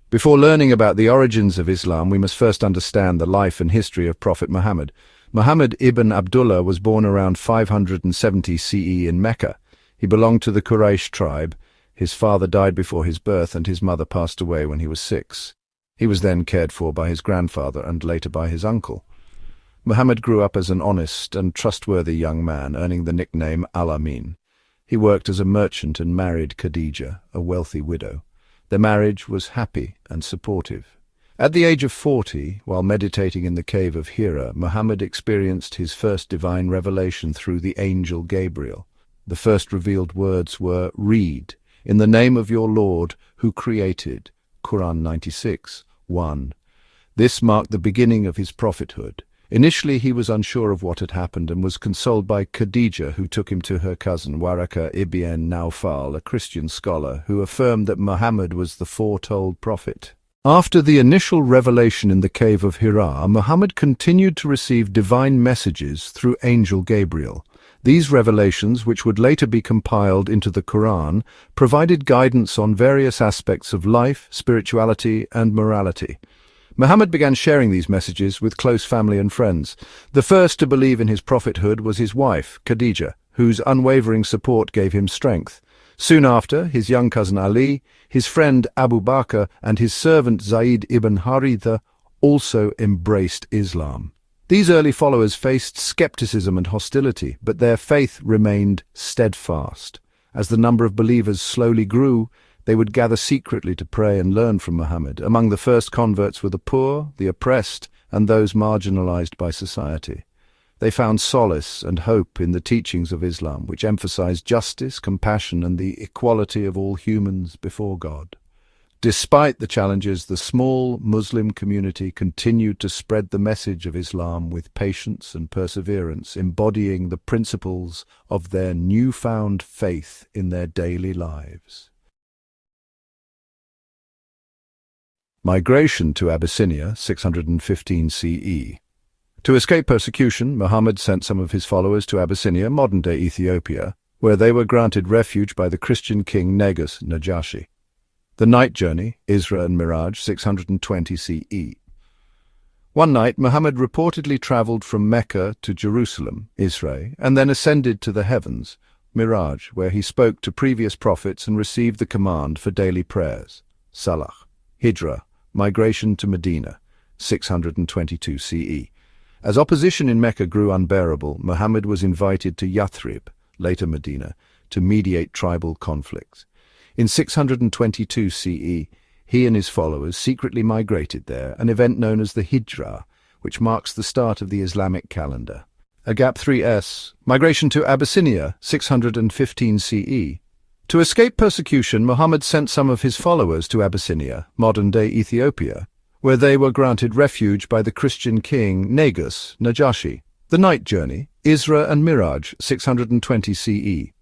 Before learning about the origins of Islam, we must first understand the life and history of Prophet Muhammad. Muhammad ibn Abdullah was born around 570 CE in Mecca. He belonged to the Quraysh tribe. His father died before his birth and his mother passed away when he was 6. He was then cared for by his grandfather and later by his uncle. Muhammad grew up as an honest and trustworthy young man, earning the nickname Al-Amin. He worked as a merchant and married Khadijah, a wealthy widow. Their marriage was happy and supportive. At the age of 40, while meditating in the Cave of Hira, Muhammad experienced his first divine revelation through the angel Gabriel. The first revealed words were, "Read, in the name of your Lord, who created." Qur'an 96:1. This marked the beginning of his prophethood. Initially he was unsure of what had happened and was consoled by Khadijah, who took him to her cousin Waraqah ibn Nawfal, a Christian scholar, who affirmed that Muhammad was the foretold prophet. After the initial revelation in the Cave of Hira, Muhammad continued to receive divine messages through angel Gabriel. These revelations, which would later be compiled into the Qur'an, provided guidance on various aspects of life, spirituality, and morality. Muhammad began sharing these messages with close family and friends. The first to believe in his prophethood was his wife, Khadijah, whose unwavering support gave him strength. Soon after, his young cousin Ali, his friend Abu Bakr, and his servant Zayd ibn Haritha also embraced Islam. These early followers faced skepticism and hostility, but their faith remained steadfast. As the number of believers slowly grew, they would gather secretly to pray and learn from Muhammad. Among the first converts were the poor, the oppressed, and those marginalized by society. They found solace and hope in the teachings of Islam, which emphasized justice, compassion, and the equality of all humans before God. Despite the challenges, the small Muslim community continued to spread the message of Islam with patience and perseverance, embodying the principles of their newfound faith in their daily lives. Migration to Abyssinia, 615 CE. To escape persecution, Muhammad sent some of his followers to Abyssinia, modern-day Ethiopia, where they were granted refuge by the Christian king Negus Najashi. The night journey, Isra and Miraj, 620 CE. One night, Muhammad reportedly traveled from Mecca to Jerusalem, Isra, and then ascended to the heavens, Miraj, where he spoke to previous prophets and received the command for daily prayers, Salah. Hijra, migration to Medina, 622 CE. As opposition in Mecca grew unbearable, Muhammad was invited to Yathrib, later Medina, to mediate tribal conflicts. In 622 CE, he and his followers secretly migrated there, an event known as the Hijra, which marks the start of the Islamic calendar. Agap 3s, migration to Abyssinia, 615 CE. To escape persecution, Muhammad sent some of his followers to Abyssinia, modern-day Ethiopia, where they were granted refuge by the Christian king Negus Najashi. The night journey, Isra and Miraj, 620 CE.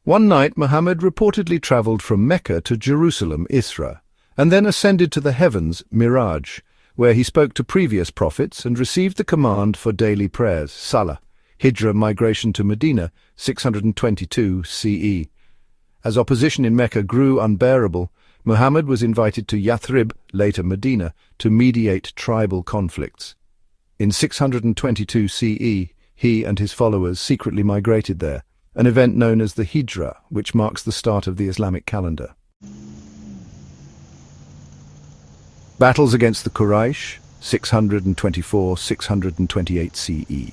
One night, Muhammad reportedly traveled from Mecca to Jerusalem, Isra, and then ascended to the heavens, Miraj, where he spoke to previous prophets and received the command for daily prayers, Salah. Hijra, migration to Medina, 622 CE. As opposition in Mecca grew unbearable, Muhammad was invited to Yathrib, later Medina, to mediate tribal conflicts. In 622 CE, he and his followers secretly migrated there, an event known as the Hijra, which marks the start of the Islamic calendar. Battles against the Quraysh, 624-628 CE.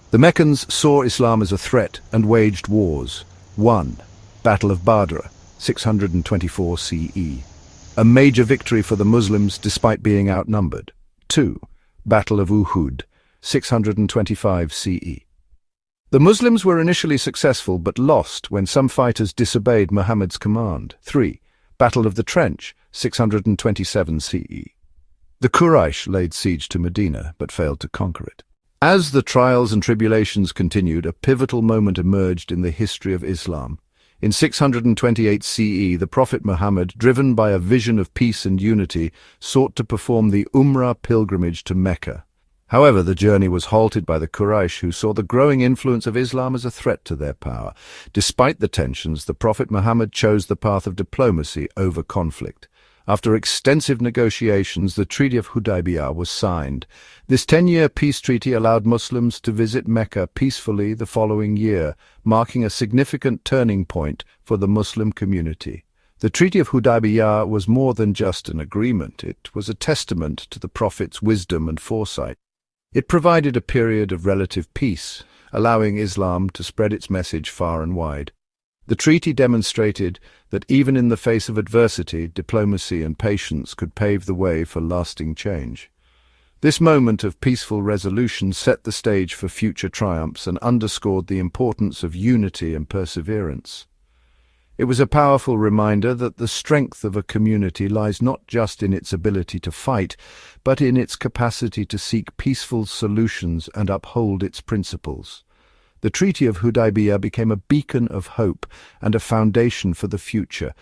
The Meccans saw Islam as a threat and waged wars. 1. Battle of Badr, 624 CE. A major victory for the Muslims despite being outnumbered. 2. Battle of Uhud, 625 CE. The Muslims were initially successful but lost when some fighters disobeyed Muhammad's command. 3. Battle of the Trench, 627 CE. The Quraysh laid siege to Medina but failed to conquer it. As the trials and tribulations continued, a pivotal moment emerged in the history of Islam. In 628 CE, the Prophet Muhammad, driven by a vision of peace and unity, sought to perform the Umrah pilgrimage to Mecca. However, the journey was halted by the Quraysh, who saw the growing influence of Islam as a threat to their power. Despite the tensions, the Prophet Muhammad chose the path of diplomacy over conflict. After extensive negotiations, the Treaty of Hudaybiyah was signed. This 10-year peace treaty allowed Muslims to visit Mecca peacefully the following year, marking a significant turning point for the Muslim community. The Treaty of Hudaybiyah was more than just an agreement. It was a testament to the Prophet's wisdom and foresight. It provided a period of relative peace, allowing Islam to spread its message far and wide. The treaty demonstrated that even in the face of adversity, diplomacy and patience could pave the way for lasting change. This moment of peaceful resolution set the stage for future triumphs and underscored the importance of unity and perseverance. It was a powerful reminder that the strength of a community lies not just in its ability to fight, but in its capacity to seek peaceful solutions and uphold its principles. The Treaty of Hudaybiyah became a beacon of hope and a foundation for the future,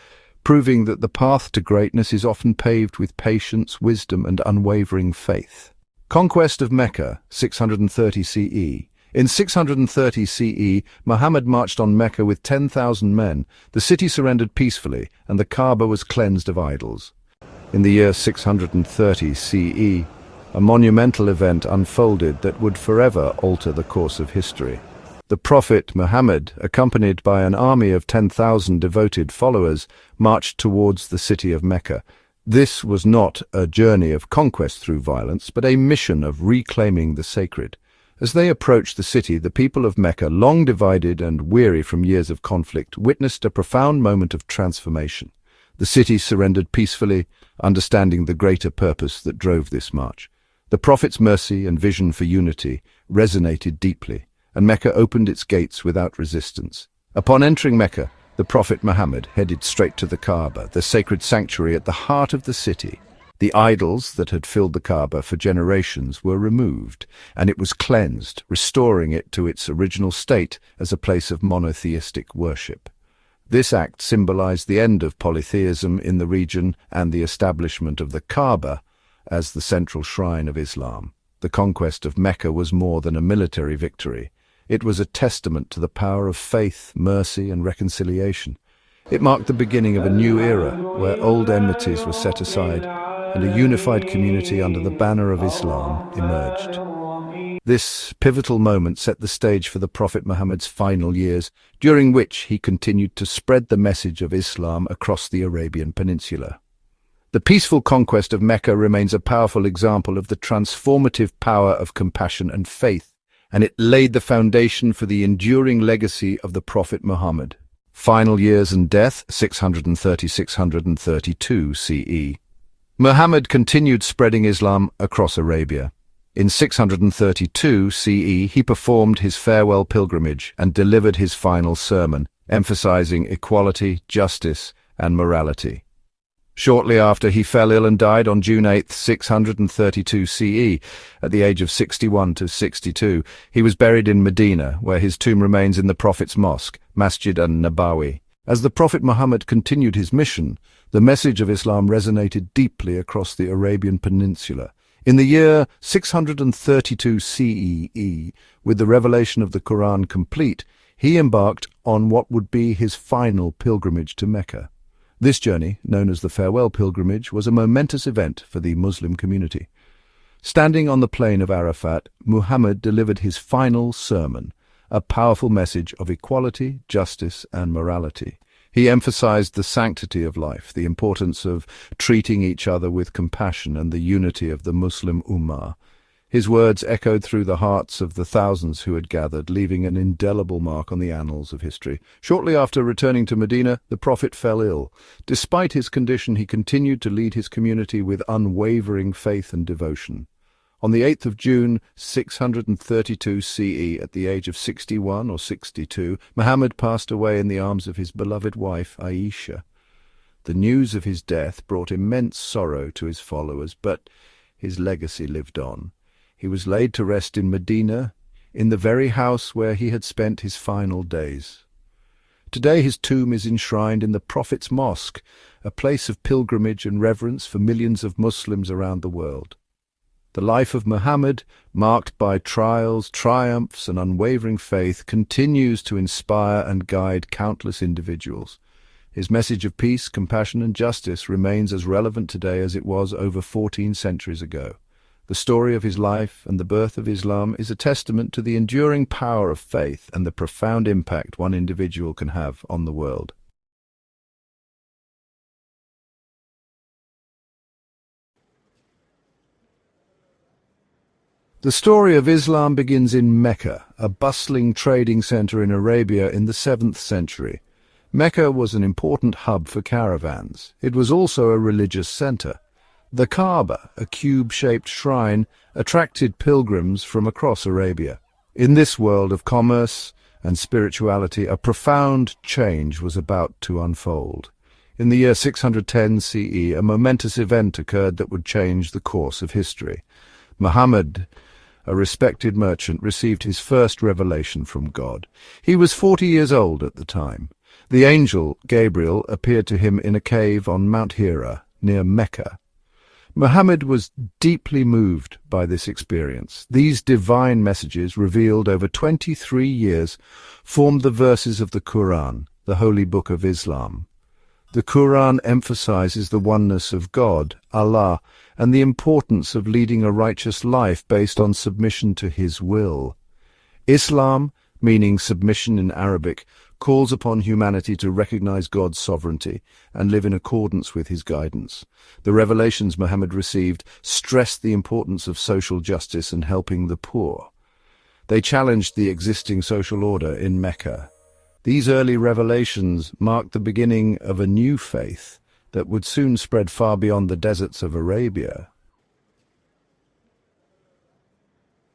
proving that the path to greatness is often paved with patience, wisdom, and unwavering faith. Conquest of Mecca, 630 CE. In 630 CE, Muhammad marched on Mecca with 10,000 men. The city surrendered peacefully, and the Kaaba was cleansed of idols. In the year 630 CE, a monumental event unfolded that would forever alter the course of history. The Prophet Muhammad, accompanied by an army of 10,000 devoted followers, marched towards the city of Mecca. This was not a journey of conquest through violence, but a mission of reclaiming the sacred. As they approached the city, the people of Mecca, long divided and weary from years of conflict, witnessed a profound moment of transformation. The city surrendered peacefully, understanding the greater purpose that drove this march. The Prophet's mercy and vision for unity resonated deeply, and Mecca opened its gates without resistance. Upon entering Mecca, the Prophet Muhammad headed straight to the Kaaba, the sacred sanctuary at the heart of the city. The idols that had filled the Kaaba for generations were removed, and it was cleansed, restoring it to its original state as a place of monotheistic worship. This act symbolized the end of polytheism in the region and the establishment of the Kaaba as the central shrine of Islam. The conquest of Mecca was more than a military victory. It was a testament to the power of faith, mercy, and reconciliation. It marked the beginning of a new era, where old enmities were set aside, and a unified community under the banner of Islam emerged. This pivotal moment set the stage for the Prophet Muhammad's final years, during which he continued to spread the message of Islam across the Arabian Peninsula. The peaceful conquest of Mecca remains a powerful example of the transformative power of compassion and faith, and it laid the foundation for the enduring legacy of the Prophet Muhammad. Final years and death, 630–632 CE. Muhammad continued spreading Islam across Arabia. In 632 CE, he performed his farewell pilgrimage and delivered his final sermon, emphasizing equality, justice, and morality. Shortly after, he fell ill and died on June 8, 632 CE, at the age of 61 to 62. He was buried in Medina, where his tomb remains in the Prophet's mosque, Masjid an-Nabawi. As the Prophet Muhammad continued his mission, the message of Islam resonated deeply across the Arabian Peninsula. In the year 632 CE, with the revelation of the Qur'an complete, he embarked on what would be his final pilgrimage to Mecca. This journey, known as the Farewell Pilgrimage, was a momentous event for the Muslim community. Standing on the plain of Arafat, Muhammad delivered his final sermon, a powerful message of equality, justice, and morality. He emphasized the sanctity of life, the importance of treating each other with compassion, and the unity of the Muslim Ummah. His words echoed through the hearts of the thousands who had gathered, leaving an indelible mark on the annals of history. Shortly after returning to Medina, the Prophet fell ill. Despite his condition, he continued to lead his community with unwavering faith and devotion. On the 8th of June, 632 CE, at the age of 61 or 62, Muhammad passed away in the arms of his beloved wife, Aisha. The news of his death brought immense sorrow to his followers, but his legacy lived on. He was laid to rest in Medina, in the very house where he had spent his final days. Today his tomb is enshrined in the Prophet's Mosque, a place of pilgrimage and reverence for millions of Muslims around the world. The life of Muhammad, marked by trials, triumphs, and unwavering faith, continues to inspire and guide countless individuals. His message of peace, compassion, and justice remains as relevant today as it was over 14 centuries ago. The story of his life and the birth of Islam is a testament to the enduring power of faith and the profound impact one individual can have on the world. The story of Islam begins in Mecca, a bustling trading center in Arabia in the 7th century. Mecca was an important hub for caravans. It was also a religious center. The Kaaba, a cube-shaped shrine, attracted pilgrims from across Arabia. In this world of commerce and spirituality, a profound change was about to unfold. In the year 610 CE, a momentous event occurred that would change the course of history. Muhammad, a respected merchant, received his first revelation from God. He was 40 years old at the time. The angel, Gabriel, appeared to him in a cave on Mount Hira, near Mecca. Muhammad was deeply moved by this experience. These divine messages, revealed over 23 years, formed the verses of the Qur'an, the holy book of Islam. The Qur'an emphasizes the oneness of God, Allah, and the importance of leading a righteous life based on submission to His will. Islam, meaning submission in Arabic, calls upon humanity to recognize God's sovereignty and live in accordance with His guidance. The revelations Muhammad received stressed the importance of social justice and helping the poor. They challenged the existing social order in Mecca. These early revelations marked the beginning of a new faith that would soon spread far beyond the deserts of Arabia.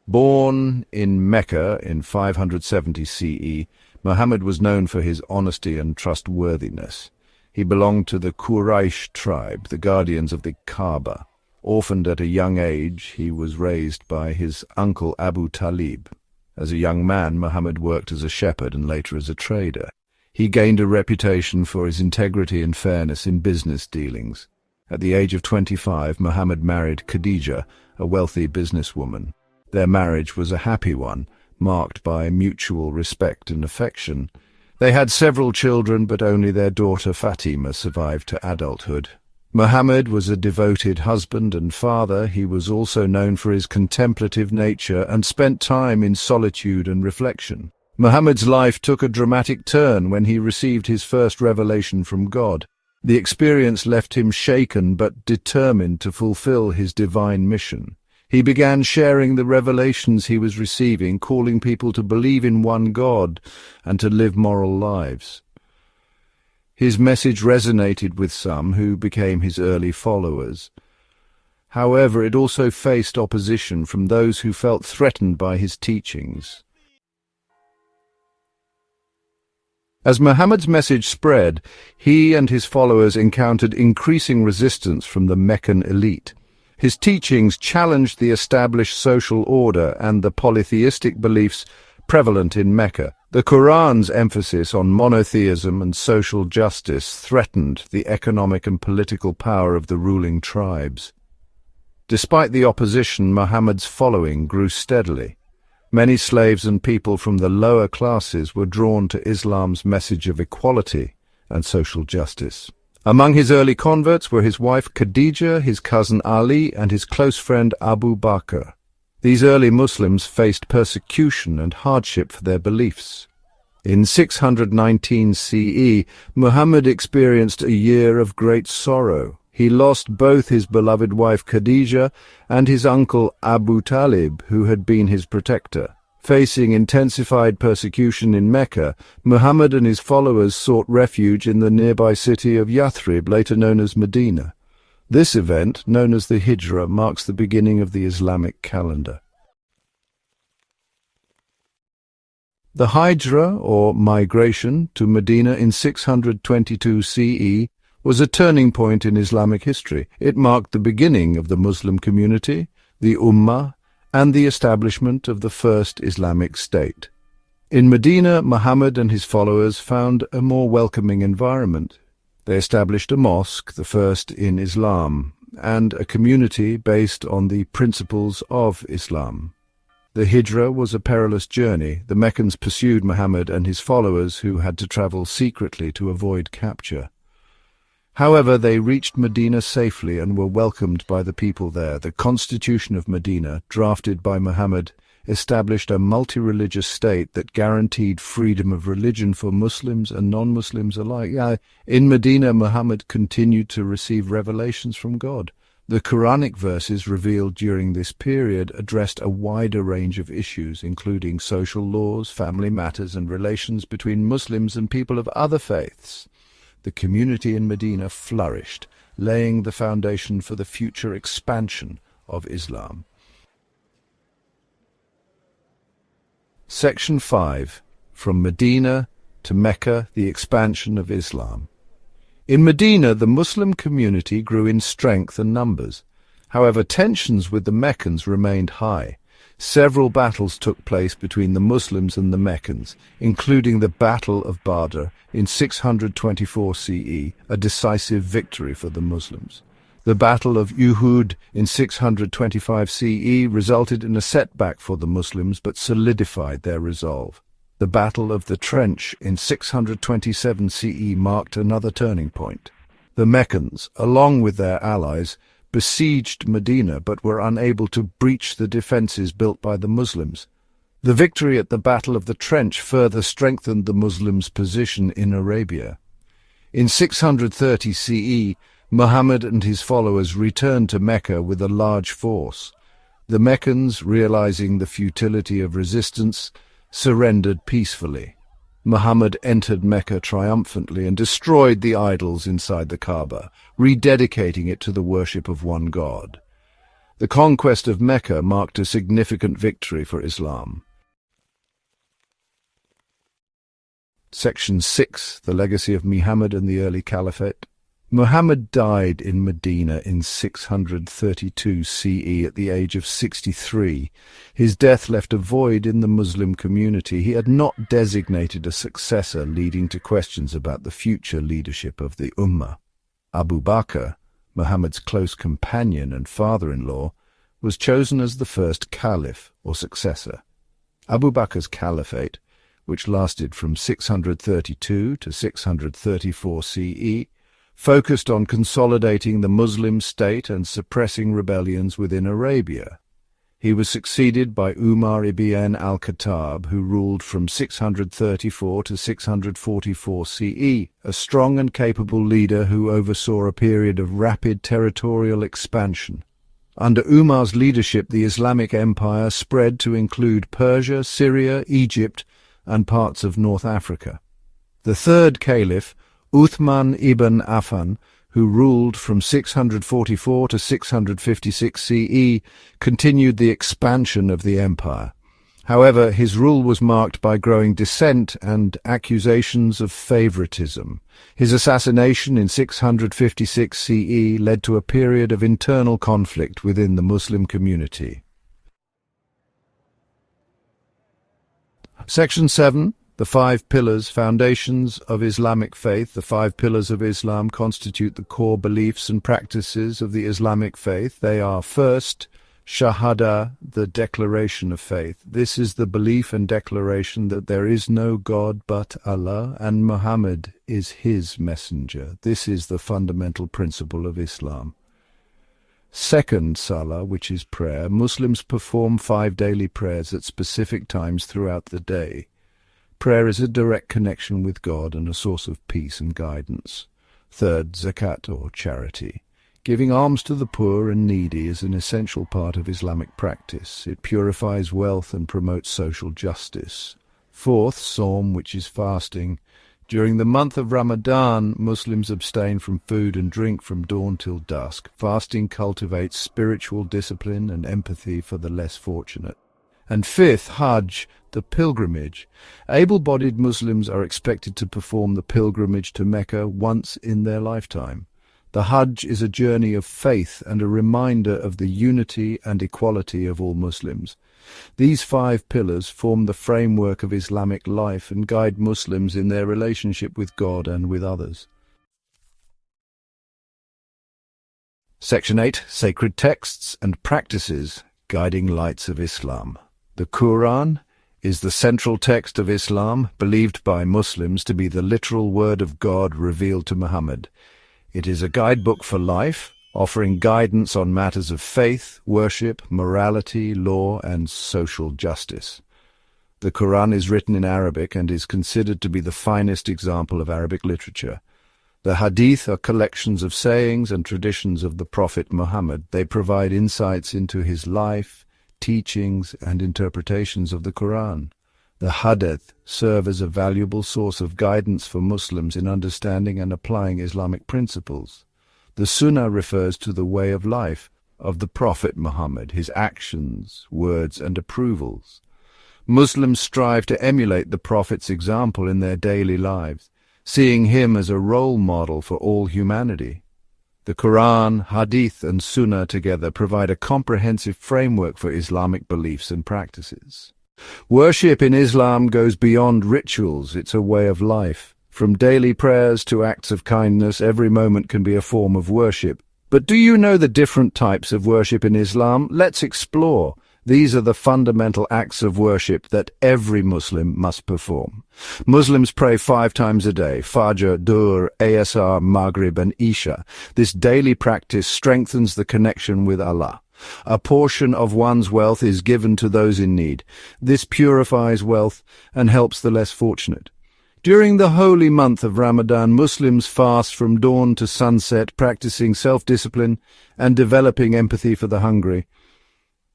Born in Mecca in 570 CE, Muhammad was known for his honesty and trustworthiness. He belonged to the Quraysh tribe, the guardians of the Kaaba. Orphaned at a young age, he was raised by his uncle Abu Talib. As a young man, Muhammad worked as a shepherd and later as a trader. He gained a reputation for his integrity and fairness in business dealings. At the age of 25, Muhammad married Khadijah, a wealthy businesswoman. Their marriage was a happy one, marked by mutual respect and affection. They had several children, but only their daughter Fatima survived to adulthood. Muhammad was a devoted husband and father. He was also known for his contemplative nature and spent time in solitude and reflection. Muhammad's life took a dramatic turn when he received his first revelation from God. The experience left him shaken but determined to fulfill his divine mission. He began sharing the revelations he was receiving, calling people to believe in one God and to live moral lives. His message resonated with some, who became his early followers. However, it also faced opposition from those who felt threatened by his teachings. As Muhammad's message spread, he and his followers encountered increasing resistance from the Meccan elite. His teachings challenged the established social order and the polytheistic beliefs prevalent in Mecca. The Qur'an's emphasis on monotheism and social justice threatened the economic and political power of the ruling tribes. Despite the opposition, Muhammad's following grew steadily. Many slaves and people from the lower classes were drawn to Islam's message of equality and social justice. Among his early converts were his wife Khadijah, his cousin Ali, and his close friend Abu Bakr. These early Muslims faced persecution and hardship for their beliefs. In 619 CE, Muhammad experienced a year of great sorrow. He lost both his beloved wife Khadijah and his uncle Abu Talib, who had been his protector. Facing intensified persecution in Mecca, Muhammad and his followers sought refuge in the nearby city of Yathrib, later known as Medina. This event, known as the Hijra, marks the beginning of the Islamic calendar. The Hijra, or migration, to Medina in 622 CE was a turning point in Islamic history. It marked the beginning of the Muslim community, the Ummah, and the establishment of the first Islamic state. In Medina, Muhammad and his followers found a more welcoming environment. They established a mosque, the first in Islam, and a community based on the principles of Islam. The Hijra was a perilous journey. The Meccans pursued Muhammad and his followers, who had to travel secretly to avoid capture. However, they reached Medina safely and were welcomed by the people there. The Constitution of Medina, drafted by Muhammad, established a multi-religious state that guaranteed freedom of religion for Muslims and non-Muslims alike. In Medina, Muhammad continued to receive revelations from God. The Quranic verses revealed during this period addressed a wider range of issues, including social laws, family matters, and relations between Muslims and people of other faiths. The community in Medina flourished, laying the foundation for the future expansion of Islam. Section 5. From Medina to Mecca, the expansion of Islam. In Medina, the Muslim community grew in strength and numbers. However, tensions with the Meccans remained high. Several battles took place between the Muslims and the Meccans, including the Battle of Badr in 624 CE, a decisive victory for the Muslims. The Battle of Uhud in 625 CE resulted in a setback for the Muslims but solidified their resolve. The Battle of the Trench in 627 CE marked another turning point. The Meccans, along with their allies, besieged Medina but were unable to breach the defences built by the Muslims. The victory at the Battle of the Trench further strengthened the Muslims' position in Arabia. In 630 CE, Muhammad and his followers returned to Mecca with a large force. The Meccans, realizing the futility of resistance, surrendered peacefully. Muhammad entered Mecca triumphantly and destroyed the idols inside the Kaaba, rededicating it to the worship of one God. The conquest of Mecca marked a significant victory for Islam. Section 6. The legacy of Muhammad and the early caliphate. Muhammad died in Medina in 632 CE at the age of 63. His death left a void in the Muslim community. He had not designated a successor, leading to questions about the future leadership of the Ummah. Abu Bakr, Muhammad's close companion and father-in-law, was chosen as the first caliph or successor. Abu Bakr's caliphate, which lasted from 632 to 634 CE, focused on consolidating the Muslim state and suppressing rebellions within Arabia. He was succeeded by Umar ibn al-Khattab, who ruled from 634 to 644 CE, a strong and capable leader who oversaw a period of rapid territorial expansion. Under Umar's leadership, the Islamic Empire spread to include Persia, Syria, Egypt, and parts of North Africa. The third caliph, Uthman ibn Affan, who ruled from 644 to 656 CE, continued the expansion of the empire. However, his rule was marked by growing dissent and accusations of favoritism. His assassination in 656 CE led to a period of internal conflict within the Muslim community. Section 7. The 5 pillars, foundations of Islamic faith. The 5 pillars of Islam constitute the core beliefs and practices of the Islamic faith. They are: first, Shahada, the declaration of faith. This is the belief and declaration that there is no God but Allah and Muhammad is his messenger. This is the fundamental principle of Islam. Second, Salah, which is prayer. Muslims perform 5 daily prayers at specific times throughout the day. Prayer is a direct connection with God and a source of peace and guidance. Third, zakat, or charity. Giving alms to the poor and needy is an essential part of Islamic practice. It purifies wealth and promotes social justice. Fourth, Sawm, which is fasting. During the month of Ramadan, Muslims abstain from food and drink from dawn till dusk. Fasting cultivates spiritual discipline and empathy for the less fortunate. And fifth, Hajj, the pilgrimage. Able-bodied Muslims are expected to perform the pilgrimage to Mecca once in their lifetime. The Hajj is a journey of faith and a reminder of the unity and equality of all Muslims. These 5 pillars form the framework of Islamic life and guide Muslims in their relationship with God and with others. Section 8. Sacred texts and practices, guiding lights of Islam. The Qur'an is the central text of Islam, believed by Muslims to be the literal word of God revealed to Muhammad. It is a guidebook for life, offering guidance on matters of faith, worship, morality, law, and social justice. The Qur'an is written in Arabic and is considered to be the finest example of Arabic literature. The Hadith are collections of sayings and traditions of the Prophet Muhammad. They provide insights into his life, teachings, and interpretations of the Qur'an. The Hadith serve as a valuable source of guidance for Muslims in understanding and applying Islamic principles. The Sunnah refers to the way of life of the Prophet Muhammad, his actions, words, and approvals. Muslims strive to emulate the Prophet's example in their daily lives, seeing him as a role model for all humanity. The Quran, Hadith, and Sunnah together provide a comprehensive framework for Islamic beliefs and practices. Worship in Islam goes beyond rituals. It's a way of life. From daily prayers to acts of kindness, every moment can be a form of worship. But do you know the different types of worship in Islam? Let's explore. These are the fundamental acts of worship that every Muslim must perform. Muslims pray 5 times a day: Fajr, Dhuhr, Asr, Maghrib, and Isha. This daily practice strengthens the connection with Allah. A portion of one's wealth is given to those in need. This purifies wealth and helps the less fortunate. During the holy month of Ramadan, Muslims fast from dawn to sunset, practicing self-discipline and developing empathy for the hungry.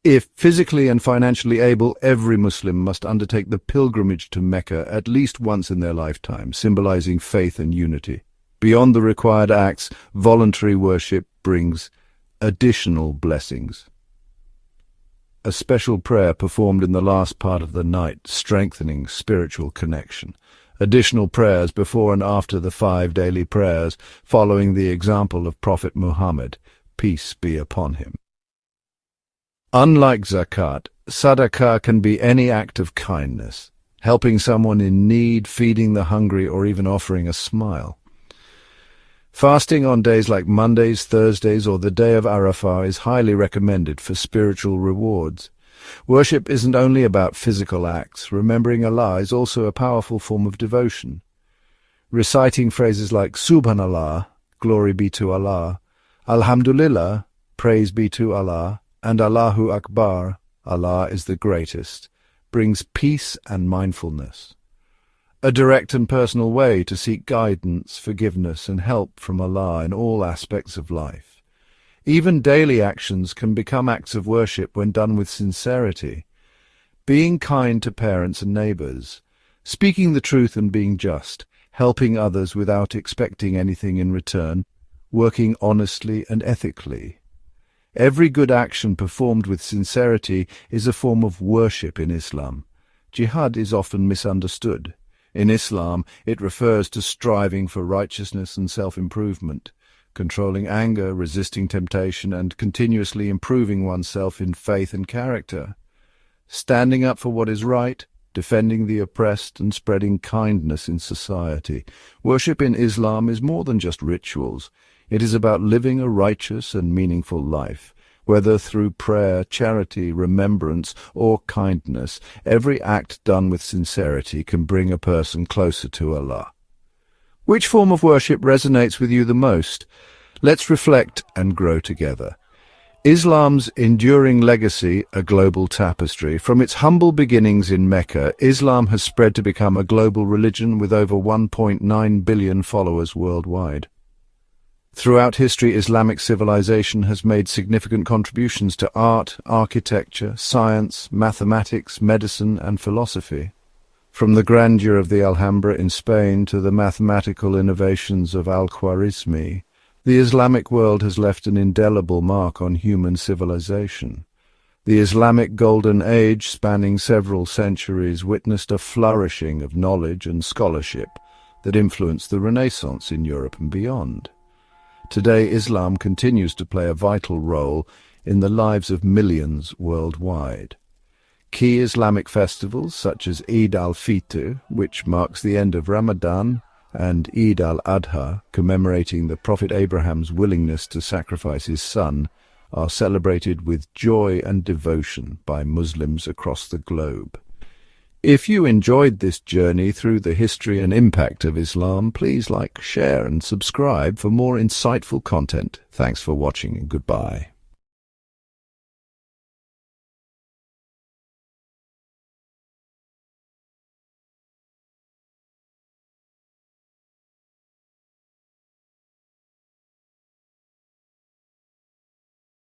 If physically and financially able, every Muslim must undertake the pilgrimage to Mecca at least once in their lifetime, symbolizing faith and unity. Beyond the required acts, voluntary worship brings additional blessings. A special prayer performed in the last part of the night, strengthening spiritual connection. Additional prayers before and after the 5 daily prayers, following the example of Prophet Muhammad, peace be upon him. Unlike zakat, sadaqah can be any act of kindness, helping someone in need, feeding the hungry, or even offering a smile. Fasting on days like Mondays, Thursdays, or the day of Arafah is highly recommended for spiritual rewards. Worship isn't only about physical acts. Remembering Allah is also a powerful form of devotion. Reciting phrases like Subhanallah, glory be to Allah, Alhamdulillah, praise be to Allah, and Allahu Akbar, Allah is the greatest, brings peace and mindfulness. A direct and personal way to seek guidance, forgiveness, and help from Allah in all aspects of life. Even daily actions can become acts of worship when done with sincerity. Being kind to parents and neighbors, speaking the truth and being just, helping others without expecting anything in return, working honestly and ethically. Every good action performed with sincerity is a form of worship in Islam. Jihad is often misunderstood. In Islam, it refers to striving for righteousness and self-improvement, controlling anger, resisting temptation, and continuously improving oneself in faith and character. Standing up for what is right, defending the oppressed, and spreading kindness in society. Worship in Islam is more than just rituals. It is about living a righteous and meaningful life. Whether through prayer, charity, remembrance, or kindness, every act done with sincerity can bring a person closer to Allah. Which form of worship resonates with you the most? Let's reflect and grow together. Islam's enduring legacy, a global tapestry. From its humble beginnings in Mecca, Islam has spread to become a global religion with over 1.9 billion followers worldwide. Throughout history, Islamic civilization has made significant contributions to art, architecture, science, mathematics, medicine, and philosophy. From the grandeur of the Alhambra in Spain to the mathematical innovations of Al-Khwarizmi, the Islamic world has left an indelible mark on human civilization. The Islamic Golden Age, spanning several centuries, witnessed a flourishing of knowledge and scholarship that influenced the Renaissance in Europe and beyond. Today, Islam continues to play a vital role in the lives of millions worldwide. Key Islamic festivals such as Eid al-Fitr, which marks the end of Ramadan, and Eid al-Adha, commemorating the Prophet Abraham's willingness to sacrifice his son, are celebrated with joy and devotion by Muslims across the globe. If you enjoyed this journey through the history and impact of Islam, please like, share and subscribe for more insightful content. Thanks for watching and goodbye.